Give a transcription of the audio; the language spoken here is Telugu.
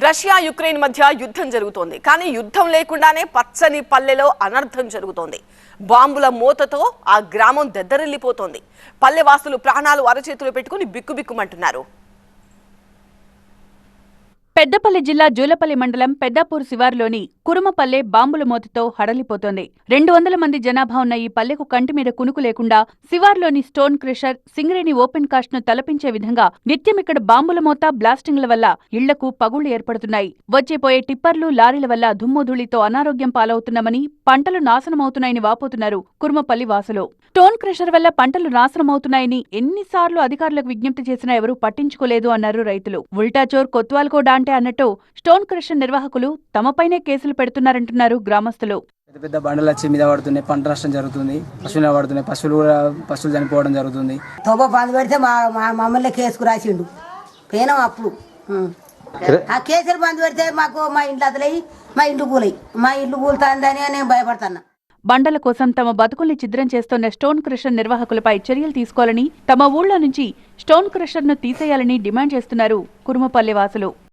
రష్యా యుక్రెయిన్ మధ్య యుద్ధం జరుగుతోంది. కానీ యుద్ధం లేకుండానే పచ్చని పల్లెలో అనర్థం జరుగుతోంది. బాంబుల మోతతో ఆ గ్రామం దద్దరిల్లిపోతోంది. పల్లెవాసులు ప్రాణాలు అరచేతులు పెట్టుకుని బిక్కుబిక్కుమంటున్నారు. పెద్దపల్లి జిల్లా జూలపల్లి మండలం పెద్దాపూర్ శివారులోని కురుమపల్లె బాంబుల మోతతో హడలిపోతోంది. 200 మంది జనాభా ఉన్న ఈ పల్లెకు కంటి మీద కునుకు లేకుండా శివారులోని stone crusher, Singareni open cast ను తలపించే విధంగా నిత్యం ఇక్కడ బాంబుల మోత, బ్లాస్టింగ్ల వల్ల ఇళ్లకు పగుళ్లు ఏర్పడుతున్నాయి. వచ్చేపోయే టిప్పర్లు, లారీల వల్ల దుమ్ముధూళితో అనారోగ్యం పాలవుతున్నామని, పంటలు నాశనమవుతున్నాయని వాపోతున్నారు కురుమపల్లి వాసులు. స్టోన్ క్రషర్ వల్ల పంటలు నాశనమవుతున్నాయని ఎన్నిసార్లు అధికారులకు విజ్ఞప్తి చేసినా ఎవరూ పట్టించుకోలేదు అన్నారు రైతులు. ఉల్టాచోర్ కొత్వాల్కో డాంటే అన్నట్టు స్టోన్ క్రషర్ నిర్వాహకులు తమపైనే కేసులు పెడుతున్నారంటున్నారు గ్రామస్తులు. పెద్ద పెద్ద బండలు వచ్చి మీద పడుతున్నాయి, పంట నష్టం జరుగుతుంది, పశువులు పడుతున్నాయి, పశువులు చనిపోవడం జరుగుతుంది. తోబ బంద్ పెడితే మమ్మల్ని కేసుకు రాసిండు పోయినాం అప్పుడు. ఆ కేసులు బంద్ పెడితే మాకు మా ఇంట్లో అతలయ్యి మా ఇంటి కూలయి మా ఇల్లు కూలుతుందని నేను భయపడుతున్నా. బండల కోసం తమ బతుకుల్ని ఛిద్రం చేస్తున్న స్టోన్ క్రషర్ నిర్వాహకులపై చర్యలు తీసుకోవాలని, తమ ఊళ్లో నుంచి స్టోన్ క్రషర్ను తీసేయాలని డిమాండ్ చేస్తున్నారు కురుమపల్లి వాసులు.